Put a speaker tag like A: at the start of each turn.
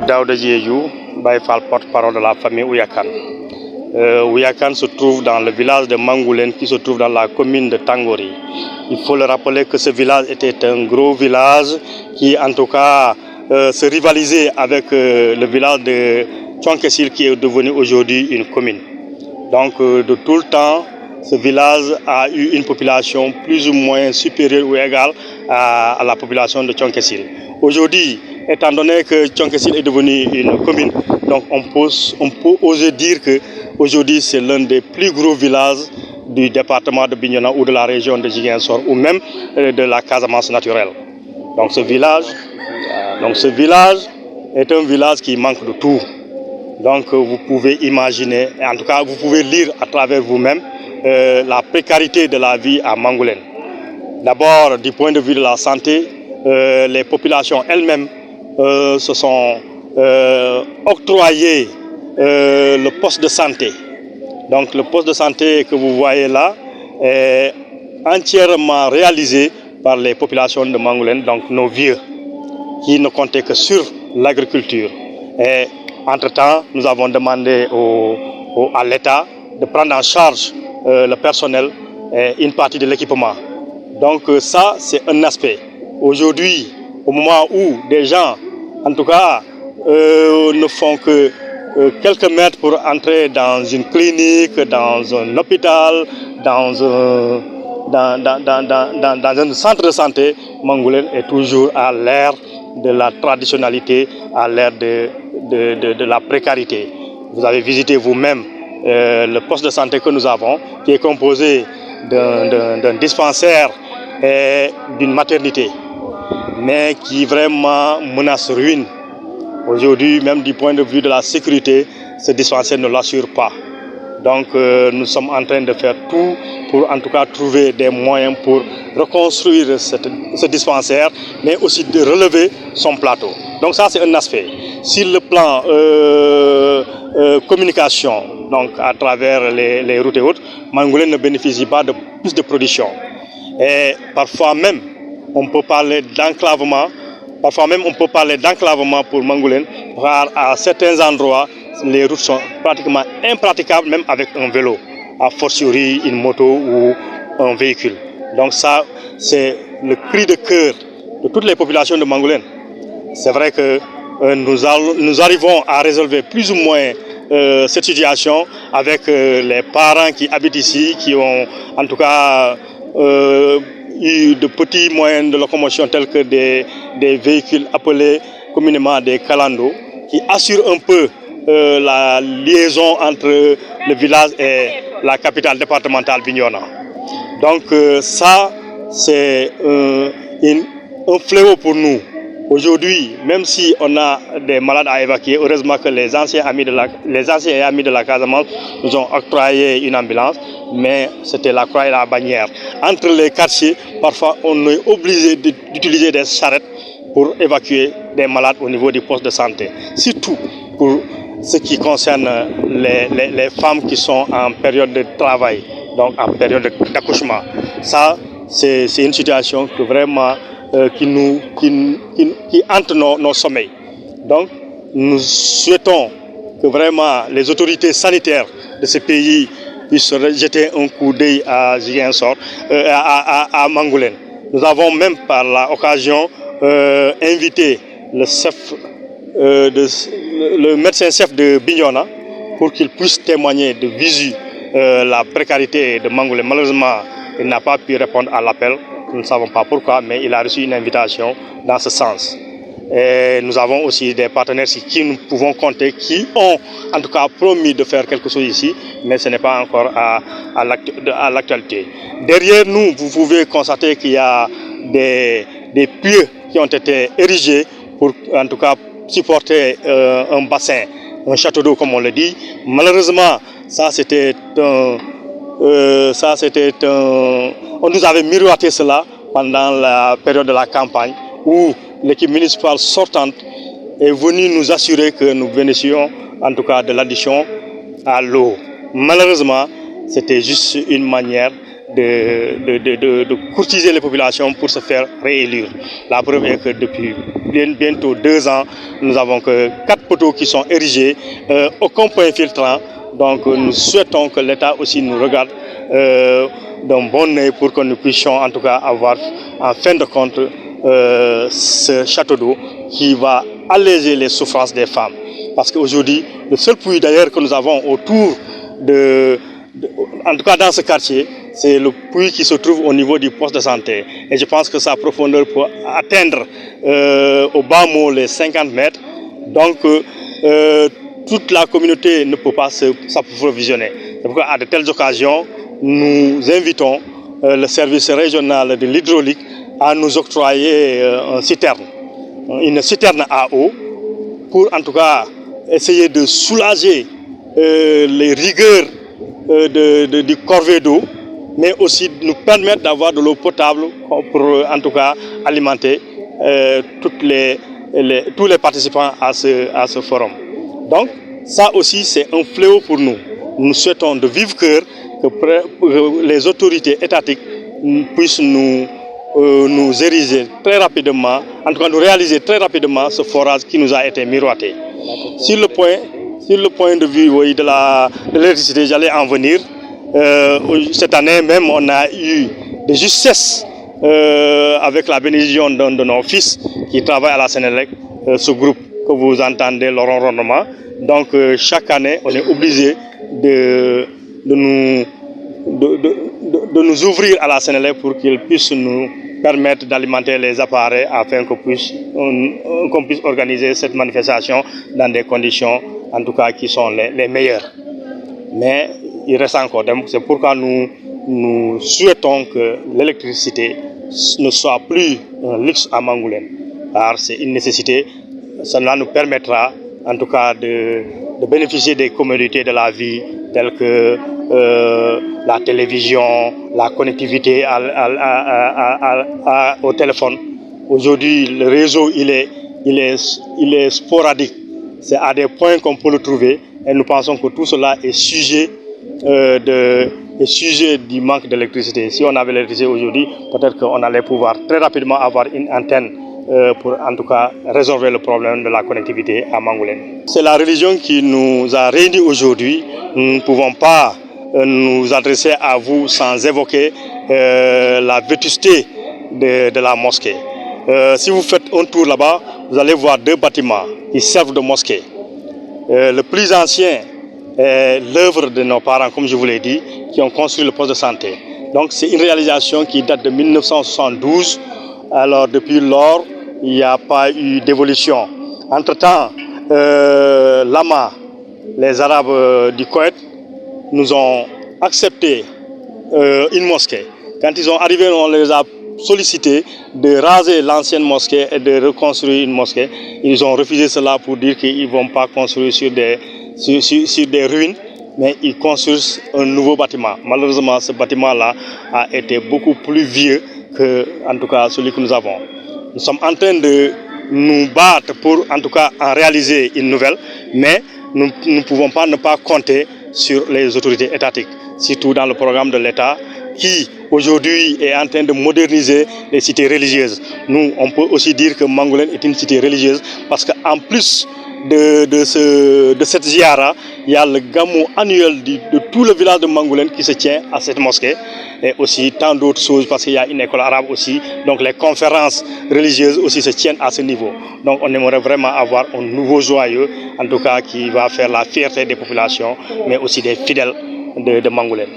A: Daouda Diédhiou, Baye Fall, porte-parole de la famille Ouyakan. Ouyakan se trouve dans le village de Mangoulen qui se trouve dans la commune de Tangori. Il faut le rappeler que ce village était un gros village qui en tout cas se rivalisait avec le village de Tchonkessil qui est devenu aujourd'hui une commune. Donc de tout le temps, ce village a eu une population plus ou moins supérieure ou égale à la population de Tchonkessil. Aujourd'hui, étant donné que Tchonkessil est devenu une commune, donc on peut oser dire qu'aujourd'hui c'est l'un des plus gros villages du département de Bignona ou de la région de Ziguinchor ou même de la Casamance naturelle. Donc ce village est un village qui manque de tout. Donc vous pouvez imaginer, et en tout cas vous pouvez lire à travers vous-même la précarité de la vie à Mangoulen. D'abord du point de vue de la santé, les populations elles-mêmes se sont octroyées le poste de santé. Donc le poste de santé que vous voyez là est entièrement réalisé par les populations de Mangoulen, donc nos vieux, qui ne comptaient que sur l'agriculture. Et entre-temps, nous avons demandé à l'État de prendre en charge le personnel et une partie de l'équipement. Donc ça, c'est un aspect. Aujourd'hui, au moment où des gens, en tout cas, ne font que quelques mètres pour entrer dans une clinique, dans un hôpital, dans un centre de santé, Mangoulen est toujours à l'ère de la traditionnalité, à l'ère de la précarité. Vous avez visité vous-même le poste de santé que nous avons, qui est composé d'un dispensaire et d'une maternité, mais qui vraiment menace ruine. Aujourd'hui, même du point de vue de la sécurité, ce dispensaire ne l'assure pas. Donc nous sommes en train de faire tout pour en tout cas trouver des moyens pour reconstruire ce dispensaire, mais aussi de relever son plateau. Donc ça c'est un aspect. Sur le plan communication, donc à travers les routes et autres, Mangoulen ne bénéficie pas de plus de production. Et parfois même, on peut parler d'enclavement. Parfois même, on peut parler d'enclavement pour Mangoulen, car à certains endroits, les routes sont pratiquement impraticables, même avec un vélo, a fortiori une moto ou un véhicule. Donc ça, c'est le cri de cœur de toutes les populations de Mangoulen. C'est vrai que nous arrivons à résolver plus ou moins cette situation avec les parents qui habitent ici, qui ont en tout cas eu de petits moyens de locomotion tels que des véhicules appelés communément des kalandos, qui assurent un peu la liaison entre le village et la capitale départementale Bignona. Donc ça, c'est un fléau pour nous. Aujourd'hui, même si on a des malades à évacuer, heureusement que les anciens et amis de la Casamance nous ont octroyé une ambulance, mais c'était la croix et la bannière. Entre les quartiers, parfois on est obligé d'utiliser des charrettes pour évacuer des malades au niveau du poste de santé. Surtout pour ce qui concerne les femmes qui sont en période de travail, donc en période d'accouchement. Ça, c'est une situation que vraiment qui hante nos sommeils. Donc, nous souhaitons que vraiment les autorités sanitaires de ce pays puissent jeter un coup d'œil à Ziguinchor, à Mangoulen. Nous avons même par l'occasion invité le médecin-chef de Bignona pour qu'il puisse témoigner de visu la précarité de Mangoulen. Malheureusement, il n'a pas pu répondre à l'appel. Nous ne savons pas pourquoi, mais il a reçu une invitation dans ce sens. Et nous avons aussi des partenaires sur qui nous pouvons compter, qui ont en tout cas promis de faire quelque chose ici, mais ce n'est pas encore à l'actualité. Derrière nous, vous pouvez constater qu'il y a des pieux qui ont été érigés pour en tout cas supporter un bassin, un château d'eau comme on le dit. Malheureusement, on nous avait miroité cela pendant la période de la campagne où l'équipe municipale sortante est venue nous assurer que nous bénéficions en tout cas de l'addition à l'eau. Malheureusement, c'était juste une manière de courtiser les populations pour se faire réélire. La preuve est que depuis bientôt 2 ans, nous avons que 4 poteaux qui sont érigés, aucun point filtrant. Donc nous souhaitons que l'État aussi nous regarde d'un bon œil pour que nous puissions en tout cas avoir en fin de compte ce château d'eau qui va alléger les souffrances des femmes. Parce qu'aujourd'hui, le seul puits d'ailleurs que nous avons autour en tout cas dans ce quartier, c'est le puits qui se trouve au niveau du poste de santé. Et je pense que sa profondeur peut atteindre au bas mot les 50 mètres. Donc toute la communauté ne peut pas s'approvisionner. C'est pourquoi à de telles occasions, nous invitons le service régional de l'hydraulique à nous octroyer une citerne à eau, pour en tout cas essayer de soulager les rigueurs du corvée d'eau, mais aussi nous permettre d'avoir de l'eau potable pour en tout cas alimenter tous les participants à ce forum. Donc ça aussi c'est un fléau pour nous. Nous souhaitons de vive cœur que les autorités étatiques puissent nous ériger très rapidement, en tout cas nous réaliser très rapidement ce forage qui nous a été miroité. Sur le point de vue de l'électricité, j'allais en venir. Cette année même, on a eu des justesses avec la bénédiction de nos fils qui travaillent à la Sénélec, ce groupe que vous entendez, le ronronnement. Donc chaque année, on est obligé de nous ouvrir à la Sénélec pour qu'ils puissent nous permettre d'alimenter les appareils afin qu'on puisse organiser cette manifestation dans des conditions en tout cas qui sont les meilleures. Mais il reste encore, c'est pourquoi nous souhaitons que l'électricité ne soit plus un luxe à Mangoulène, car c'est une nécessité. Cela nous permettra en tout cas de bénéficier des commodités de la vie telles que la télévision, la connectivité au téléphone. Aujourd'hui, le réseau il est sporadique. C'est à des points qu'on peut le trouver et nous pensons que tout cela est sujet du manque d'électricité. Si on avait l'électricité aujourd'hui, peut-être qu'on allait pouvoir très rapidement avoir une antenne pour en tout cas résolver le problème de la connectivité à Mangoulène. C'est la religion qui nous a réunis aujourd'hui. Nous ne pouvons pas nous adresser à vous sans évoquer la vétusté de la mosquée. Si vous faites un tour là-bas, vous allez voir 2 bâtiments qui servent de mosquée. Le plus ancien est l'œuvre de nos parents, comme je vous l'ai dit, qui ont construit le poste de santé. Donc c'est une réalisation qui date de 1972. Alors depuis lors, il n'y a pas eu d'évolution. Entre-temps, l'AMA, les Arabes du Koweït, nous ont accepté une mosquée. Quand ils sont arrivés, on les a sollicités de raser l'ancienne mosquée et de reconstruire une mosquée. Ils ont refusé cela pour dire qu'ils ne vont pas construire sur des ruines, mais ils construisent un nouveau bâtiment. Malheureusement, ce bâtiment-là a été beaucoup plus vieux que, en tout cas, celui que nous avons. Nous sommes en train de nous battre pour, en tout cas, en réaliser une nouvelle, mais nous ne pouvons pas ne pas compter sur les autorités étatiques, surtout dans le programme de l'État qui, aujourd'hui, est en train de moderniser les cités religieuses. Nous, on peut aussi dire que Mangoulène est une cité religieuse parce qu'en plus de cette ziara, il y a le gamou annuel de tout le village de Mangoulène qui se tient à cette mosquée et aussi tant d'autres choses parce qu'il y a une école arabe aussi. Donc les conférences religieuses aussi se tiennent à ce niveau. Donc on aimerait vraiment avoir un nouveau joyeux, en tout cas qui va faire la fierté des populations, mais aussi des fidèles de Mangoulène.